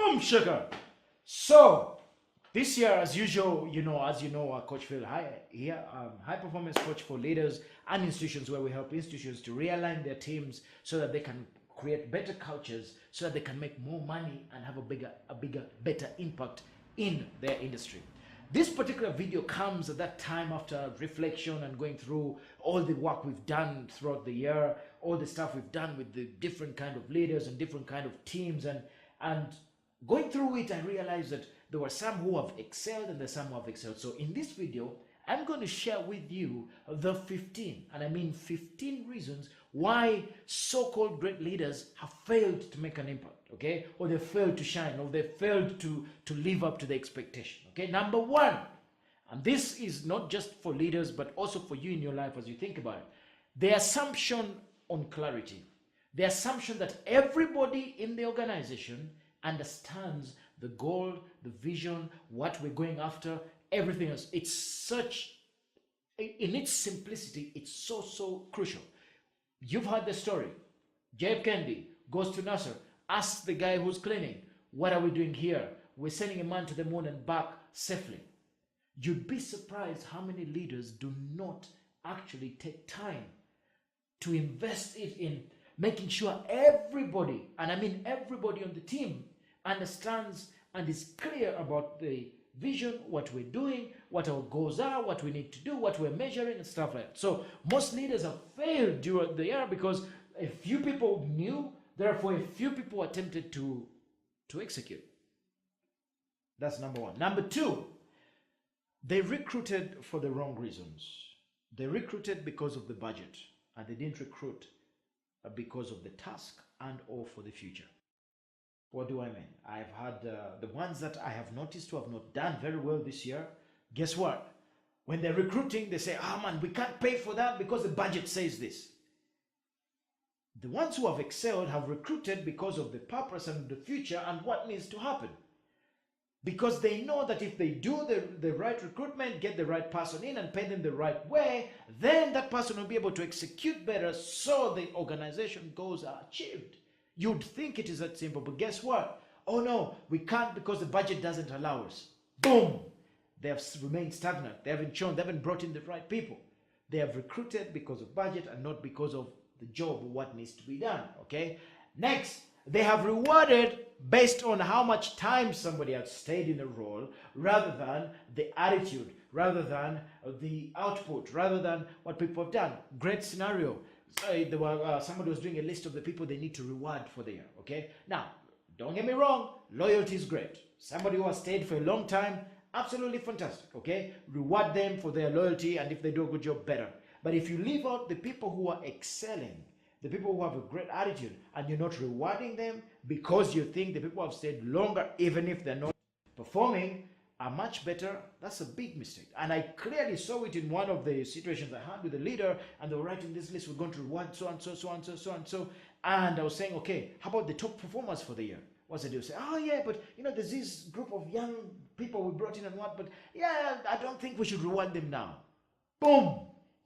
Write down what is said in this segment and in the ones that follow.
Boom, sugar. So this year, as usual, Coach Phill here, high performance coach for leaders and institutions, where we help institutions to realign their teams so that they can create better cultures, so that they can make more money and have a better impact in their industry. This particular video comes at that time after reflection and going through all the work we've done throughout the year, all the stuff we've done with the different kind of leaders and different kind of teams, and going through it, I realized that there were some who have excelled and there's some who have excelled. So in this video, I'm going to share with you the 15, and I mean 15 reasons why so-called great leaders have failed to make an impact, okay? Or they failed to shine, or they failed to live up to the expectation, okay? Number one, and this is not just for leaders, but also for you in your life as you think about it, the assumption on clarity. The assumption that everybody in the organization understands the goal, the vision, what we're going after, everything else. It's such, in its simplicity, it's so crucial. You've heard the story. J.F. Kennedy goes to NASA, asks the guy who's cleaning, what are we doing here? We're sending a man to the moon and back safely. You'd be surprised how many leaders do not actually take time to invest it in making sure everybody, and I mean everybody on the team, understands and is clear about the vision, what we're doing, what our goals are, what we need to do, what we're measuring, and stuff like that. So most leaders have failed during the year because a few people knew, therefore a few people attempted to execute. That's number one. Number two, they recruited for the wrong reasons. They recruited because of the budget, and they didn't recruit because of the task and or for the future. What do I mean? I've had the ones that I have noticed who have not done very well this year. Guess what? When they're recruiting, they say, man, we can't pay for that because the budget says this. The ones who have excelled have recruited because of the purpose and the future and what needs to happen. Because they know that if they do the right recruitment, get the right person in and pay them the right way, then that person will be able to execute better so the organization goals are achieved. You'd think it is that simple, but guess what? Oh no, we can't because the budget doesn't allow us. Boom! They have remained stagnant. They haven't brought in the right people. They have recruited because of budget and not because of the job or what needs to be done, okay? Next, they have rewarded based on how much time somebody has stayed in a role rather than the attitude, rather than the output, rather than what people have done. Great scenario. Somebody was doing a list of the people they need to reward for the year, okay? Now, don't get me wrong, loyalty is great. Somebody who has stayed for a long time, absolutely fantastic, okay? Reward them for their loyalty, and if they do a good job, better. But if you leave out the people who are excelling, the people who have a great attitude, and you're not rewarding them because you think the people who have stayed longer, even if they're not performing, are much better, that's a big mistake. And I clearly saw it in one of the situations I had with a leader, and they were writing this list, we're going to reward so and so, so and so, so and so. And I was saying, okay, how about the top performers for the year? What's the deal? Say, oh yeah, but there's this group of young people we brought in and what, but yeah, I don't think we should reward them now. Boom!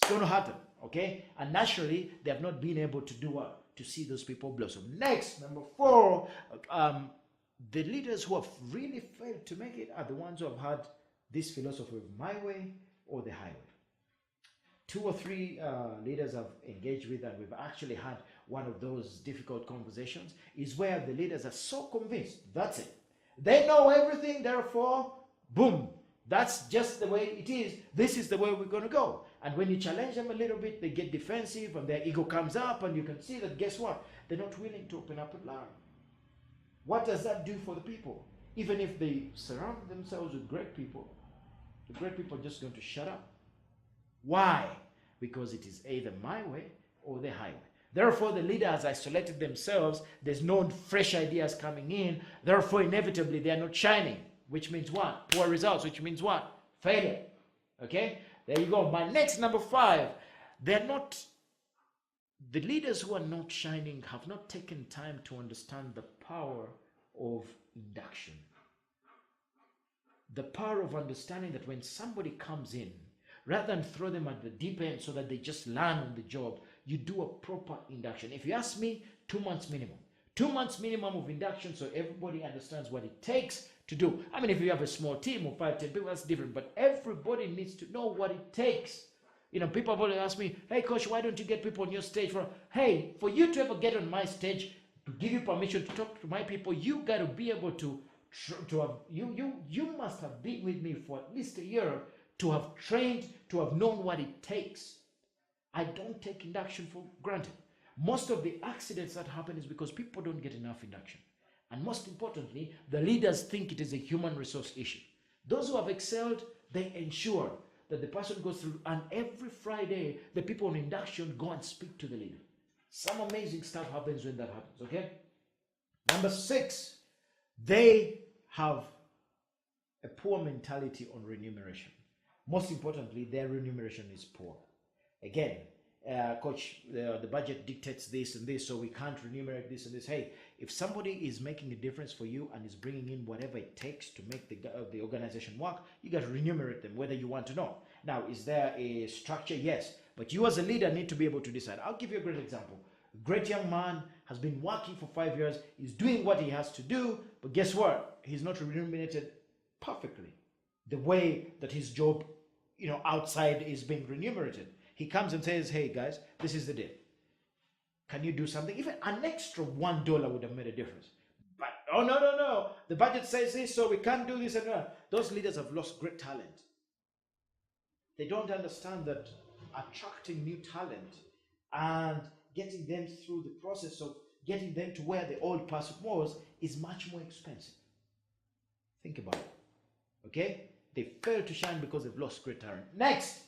It's going to happen, okay? And naturally, they have not been able to do what? To see those people blossom. Next, number four, the leaders who have really failed to make it are the ones who have had this philosophy of my way or the highway. 2 or 3 leaders I've engaged with, and we've actually had one of those difficult conversations, is where the leaders are so convinced, that's it. They know everything, therefore, boom, that's just the way it is. This is the way we're going to go. And when you challenge them a little bit, they get defensive and their ego comes up, and you can see that, guess what? They're not willing to open up and learn. What does that do for the people? Even if they surround themselves with great people, the great people are just going to shut up. Why? Because it is either my way or the highway. Therefore, the leader has isolated themselves. There's no fresh ideas coming in. Therefore, inevitably, they are not shining. Which means what? Poor results. Which means what? Failure. Okay? There you go. My next number 5. The leaders who are not shining have not taken time to understand the power of induction. The power of understanding that when somebody comes in, rather than throw them at the deep end so that they just learn on the job, you do a proper induction. If you ask me, 2 months minimum. 2 months minimum of induction so everybody understands what it takes to do. I mean, if you have a small team of 5, 10 people, that's different, but everybody needs to know what it takes. People have always asked me, hey, coach, why don't you get people on your stage? Hey, for you to ever get on my stage, to give you permission to talk to my people, you got to be able to have, you must have been with me for at least a year to have trained, to have known what it takes. I don't take induction for granted. Most of the accidents that happen is because people don't get enough induction. And most importantly, the leaders think it is a human resource issue. Those who have excelled, they ensure that the person goes through, and every Friday, the people on induction go and speak to the leader. Some amazing stuff happens when that happens, okay? Number 6, they have a poor mentality on remuneration. Most importantly, their remuneration is poor. Again, coach, the budget dictates this and this, so we can't remunerate this and this. Hey, if somebody is making a difference for you and is bringing in whatever it takes to make the organization work, you got to remunerate them, whether you want to know. Now, is there a structure? Yes, but you as a leader need to be able to decide. I'll give you a great example. A great young man has been working for 5 years. He's doing what he has to do, but guess what? He's not remunerated perfectly the way that his job, outside is being remunerated. He comes and says, hey guys, this is the deal. Can you do something? Even an extra $1 would have made a difference. But, oh, no. The budget says this, so we can't do this and that. Those leaders have lost great talent. They don't understand that attracting new talent and getting them through the process of getting them to where the old person was is much more expensive. Think about it. Okay? They fail to shine because they've lost great talent. Next,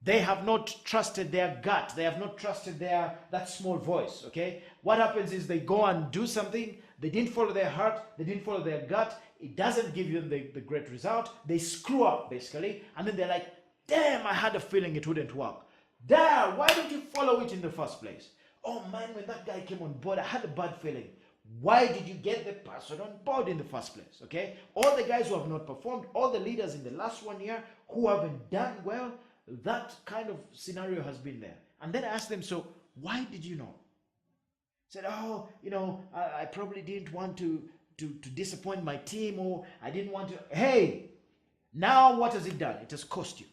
they have not trusted their gut. They have not trusted that small voice. Okay? What happens is they go and do something. They didn't follow their heart. They didn't follow their gut. It doesn't give them the great result. They screw up, basically. And then they're like, damn, I had a feeling it wouldn't work. Damn, why didn't you follow it in the first place? Oh man, when that guy came on board, I had a bad feeling. Why did you get the person on board in the first place? Okay? All the guys who have not performed, all the leaders in the last 1 year who haven't done well, that kind of scenario has been there. And then I asked them, so why did you know? Said, oh, I probably didn't want to disappoint my team, or I didn't want to. Hey, now what has it done? It has cost you.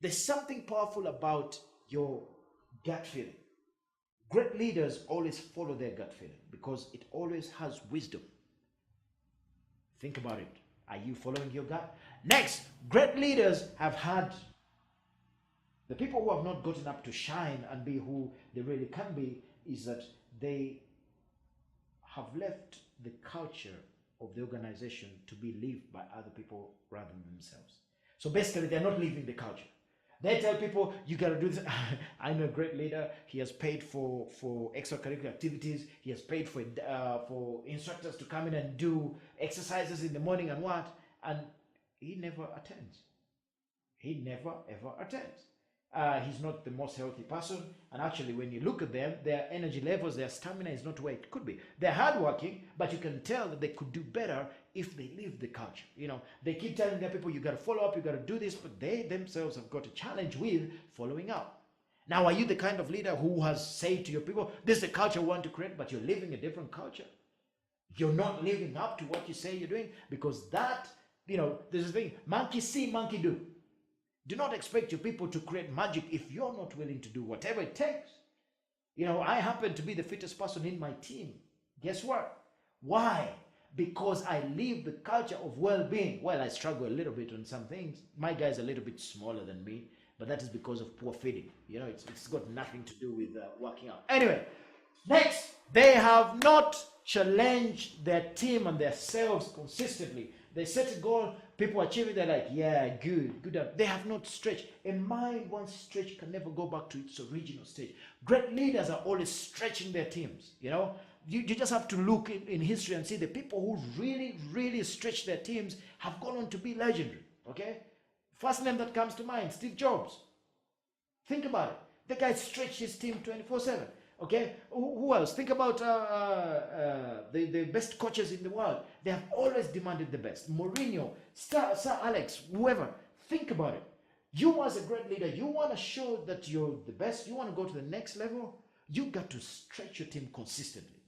There's something powerful about your gut feeling. Great leaders always follow their gut feeling because it always has wisdom. Think about it. Are you following your gut? Next, great leaders have had the people who have not gotten up to shine and be who they really can be, is that they have left the culture of the organization to be lived by other people rather than themselves. So basically, they're not living the culture. They tell people, you got to do this. I know a great leader. He has paid for extracurricular activities. He has paid for instructors to come in and do exercises in the morning and what. And he never attends. He never, ever attends. He's not the most healthy person. And actually, when you look at them, their energy levels, their stamina is not where it could be. They're hardworking, but you can tell that they could do better if they live the culture. They keep telling their people, you got to follow up, you got to do this, but they themselves have got a challenge with following up. Now, are you the kind of leader who has said to your people, this is the culture we want to create, but you're living a different culture? You're not living up to what you say you're doing, because that, there's a thing, monkey see, monkey do. Do not expect your people to create magic if you're not willing to do whatever it takes. I happen to be the fittest person in my team. Guess what? Why? Because I live the culture of well-being. Well, I struggle a little bit on some things. My guy's a little bit smaller than me, but that is because of poor feeding. It's got nothing to do with working out. Anyway, next, they have not challenged their team and themselves consistently. They set a goal, people achieve it, they're like, yeah, good. They have not stretched. A mind once stretched can never go back to its original state. Great leaders are always stretching their teams. You just have to look in history and see the people who really, really stretch their teams have gone on to be legendary. Okay? First name that comes to mind, Steve Jobs. Think about it. The guy stretched his team 24/7. Okay, who else? Think about the best coaches in the world. They have always demanded the best. Mourinho, Sir Alex, whoever. Think about it. You as a great leader, you want to show that you're the best. You want to go to the next level. You got to stretch your team consistently.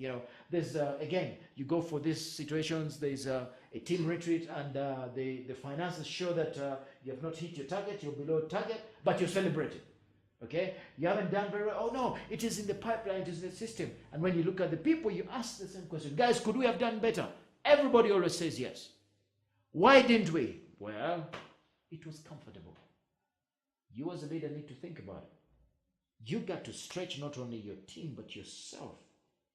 There's again, you go for these situations. There's a team retreat, and the finances show that you have not hit your target. You're below target, but you're celebrating. Okay, you haven't done very well. Oh no, it is in the pipeline. It is in the system. And when you look at the people, you ask the same question, guys, could we have done better? Everybody always says yes. Why didn't we? Well, it was comfortable. You as a leader need to think about it. You got to stretch not only your team, but yourself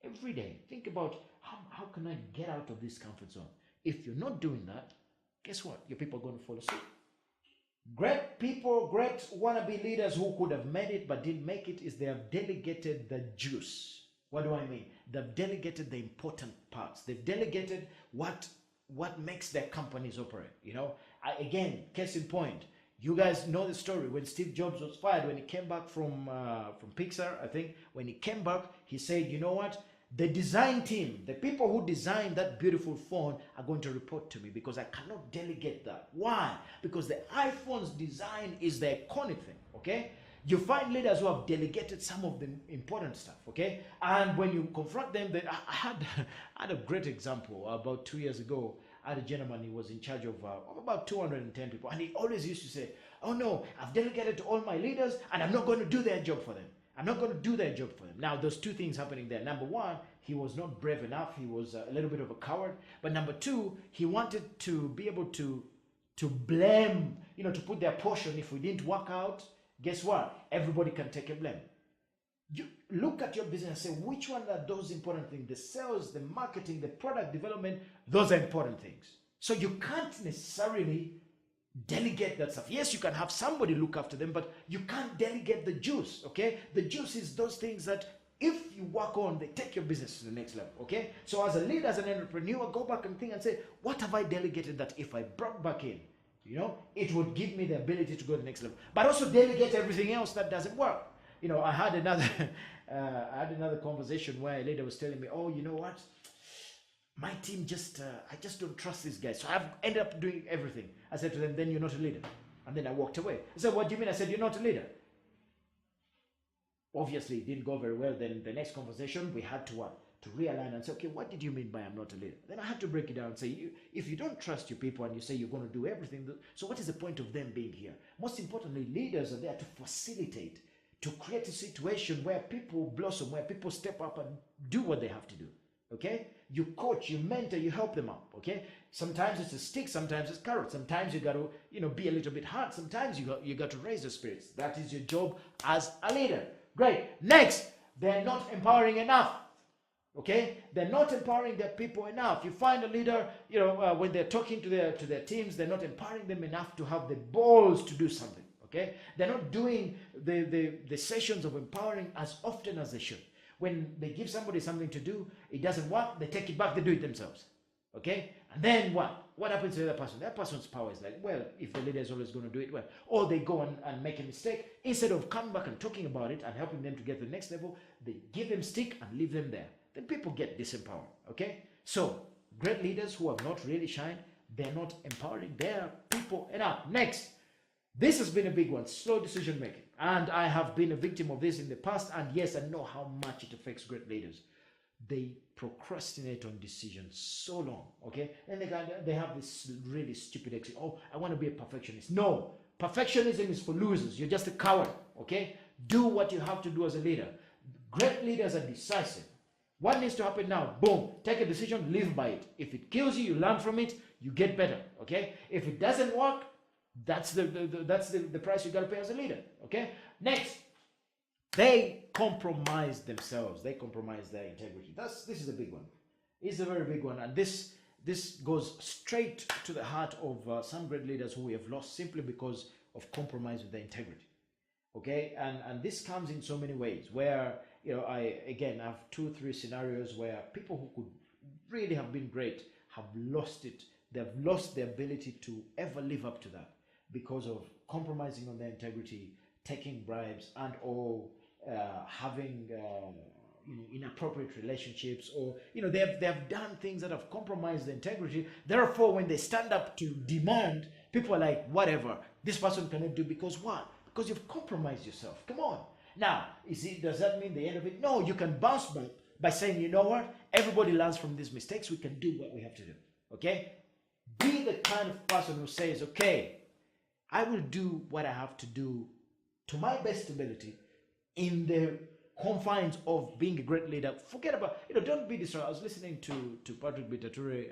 every day. Think about how can I get out of this comfort zone? If you're not doing that, guess what? Your people are going to follow suit. Great people, great wannabe leaders who could have made it but didn't make it is they have delegated the juice. What do I mean? They've delegated the important parts. They've delegated what makes their companies operate. Again, case in point, you guys know the story when Steve Jobs was fired, when he came back from Pixar, I think. When he came back, he said, you know what? The design team, the people who designed that beautiful phone are going to report to me because I cannot delegate that. Why? Because the iPhone's design is the iconic thing, okay? You find leaders who have delegated some of the important stuff, okay? And when you confront them, I had a great example about 2 years ago. I had a gentleman, he was in charge of about 210 people. And he always used to say, oh no, I've delegated to all my leaders and I'm not going to do their job for them. I'm not going to do their job for them. Now, there's two things happening there. Number one, he was not brave enough. He was a little bit of a coward. But number two, he wanted to be able to blame, to put their portion. If we didn't work out, guess what? Everybody can take a blame. You look at your business and say, which one are those important things? The sales, the marketing, the product development, those are important things. So you can't necessarily delegate that stuff. Yes, you can have somebody look after them, but you can't delegate the juice, okay? The juice is those things that if you work on, they take your business to the next level, okay? So as a leader, as an entrepreneur, go back and think and say, what have I delegated that if I brought back in, it would give me the ability to go to the next level. But also delegate everything else that doesn't work. I had another conversation where a leader was telling me, oh, you know what? My team I just don't trust these guys. So I've ended up doing everything. I said to them, then you're not a leader. And then I walked away. I said, what do you mean? I said, you're not a leader. Obviously, it didn't go very well. Then the next conversation, we had to what? To realign and say, okay, what did you mean by I'm not a leader? Then I had to break it down and say, if you don't trust your people and you say you're going to do everything, so what is the point of them being here? Most importantly, leaders are there to facilitate, to create a situation where people blossom, where people step up and do what they have to do. Okay, you coach, you mentor, you help them up. Okay, sometimes it's a stick, sometimes it's carrot. Sometimes you got to, be a little bit hard. Sometimes you got to raise the spirits. That is your job as a leader. Great. Next, they're not empowering enough. Okay, they're not empowering their people enough. You find a leader, when they're talking to their teams, they're not empowering them enough to have the balls to do something. Okay, they're not doing the sessions of empowering as often as they should. When they give somebody something to do, it doesn't work, they take it back, they do it themselves. Okay? And then what? What happens to the other person? That person's power is like, well, if the leader is always going to do it well. Or they go and make a mistake. Instead of coming back and talking about it and helping them to get to the next level, they give them stick and leave them there. Then people get disempowered. Okay? So, great leaders who have not really shined, they're not empowering their people enough. Next. This has been a big one, slow decision making. And I have been a victim of this in the past. And yes, I know how much it affects great leaders. They procrastinate on decisions so long, okay? And they have this really stupid excuse. Oh, I want to be a perfectionist. No, perfectionism is for losers. You're just a coward, okay? Do what you have to do as a leader. Great leaders are decisive. What needs to happen now? Boom, take a decision, live by it. If it kills you, you learn from it, you get better, okay? If it doesn't work, that's the price you got to pay as a leader. Okay. Next, they compromise themselves. They compromise their integrity. This is a big one. It's a very big one, and this goes straight to the heart of some great leaders who we have lost simply because of compromise with their integrity. Okay, and this comes in so many ways. Where I have 2-3 scenarios where people who could really have been great have lost it. They've lost the ability to ever live up to that, because of compromising on their integrity, taking bribes, and or having inappropriate relationships, or they have done things that have compromised the integrity. Therefore, when they stand up to demand, people are like, whatever, this person cannot do, because what? Because you've compromised yourself. Come on. Now, does that mean the end of it? No, you can bounce back by saying, you know what? Everybody learns from these mistakes. We can do what we have to do. Okay? Be the kind of person who says, okay, I will do what I have to do to my best ability in the confines of being a great leader. Forget about, don't be distracted. I was listening to Patrick Bitature,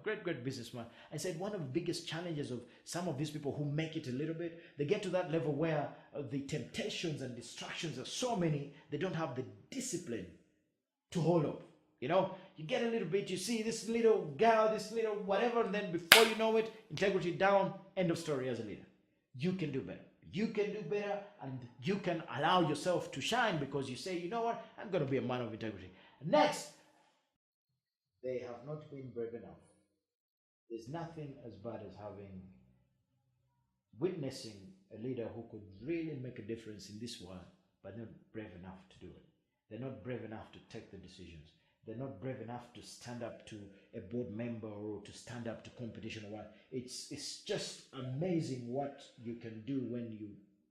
great businessman. I said one of the biggest challenges of some of these people who make it a little bit, they get to that level where the temptations and distractions are so many, they don't have the discipline to hold up. You get a little bit, you see this little gal, this little whatever, and then before you know it, integrity down, end of story as a leader. You can do better. You can do better, and you can allow yourself to shine because you say, you know what, I'm going to be a man of integrity. Next, they have not been brave enough. There's nothing as bad as witnessing a leader who could really make a difference in this world, but not brave enough to do it. They're not brave enough to take the decisions. They're not brave enough to stand up to a board member or to stand up to competition or what. It's just amazing what you can do when you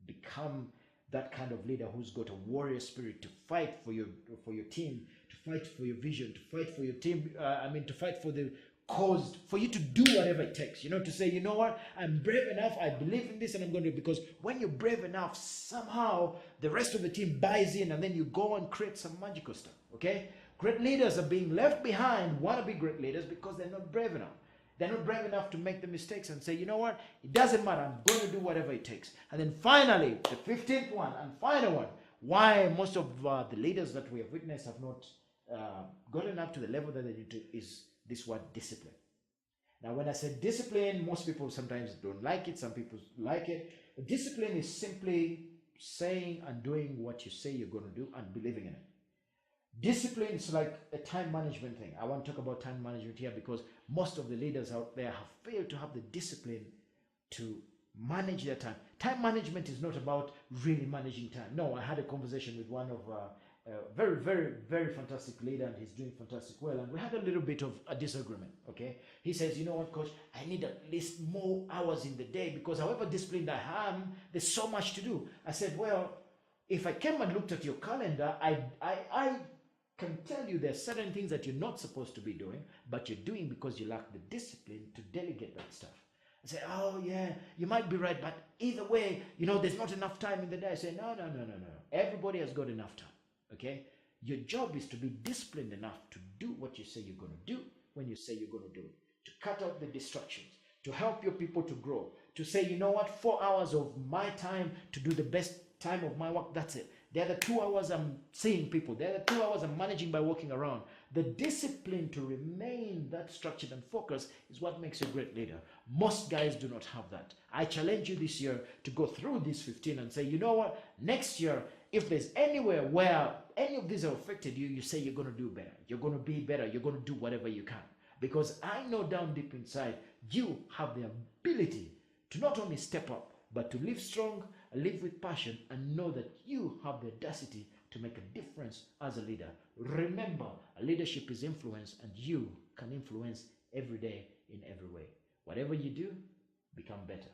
become that kind of leader who's got a warrior spirit to fight for your team, to fight for your vision, to fight for your team. To fight for the cause, for you to do whatever it takes. To say, you know what, I'm brave enough. I believe in this, and I'm going to. Because when you're brave enough, somehow the rest of the team buys in, and then you go and create some magical stuff. Okay. Great leaders are being left behind, want to be great leaders because they're not brave enough. They're not brave enough to make the mistakes and say, you know what, it doesn't matter, I'm going to do whatever it takes. And then finally, the 15th one and final one, why most of the leaders that we have witnessed have not gotten up to the level that they need to, is this word discipline. Now, when I say discipline, most people sometimes don't like it, some people like it. Discipline is simply saying and doing what you say you're going to do and believing in it. Discipline is like a time management thing. I want to talk about time management here because most of the leaders out there have failed to have the discipline to manage their time. Time management is not about really managing time. No, I had a conversation with one of a very, very, very fantastic leader, and he's doing fantastic well. And we had a little bit of a disagreement. Okay, he says, you know what, coach, I need at least more hours in the day because however disciplined I am, there's so much to do. I said, well, if I came and looked at your calendar, I can tell you there's certain things that you're not supposed to be doing, but you're doing because you lack the discipline to delegate that stuff. I say, oh yeah, you might be right, but either way, there's not enough time in the day. I say, no. Everybody has got enough time, okay? Your job is to be disciplined enough to do what you say you're going to do when you say you're going to do it, to cut out the distractions, to help your people to grow, to say, you know what, 4 hours of my time to do the best time of my work, that's it. The other 2 hours I'm seeing people. The other 2 hours I'm managing by walking around. The discipline to remain that structured and focused is what makes you a great leader. Most guys do not have that. I challenge you this year to go through these 15 and say, you know what, next year, if there's anywhere where any of these have affected you, you say you're going to do better. You're going to be better. You're going to do whatever you can. Because I know down deep inside, you have the ability to not only step up, but to live strong, live with passion, and know that you have the audacity to make a difference as a leader. Remember, leadership is influence, and you can influence every day in every way. Whatever you do, become better.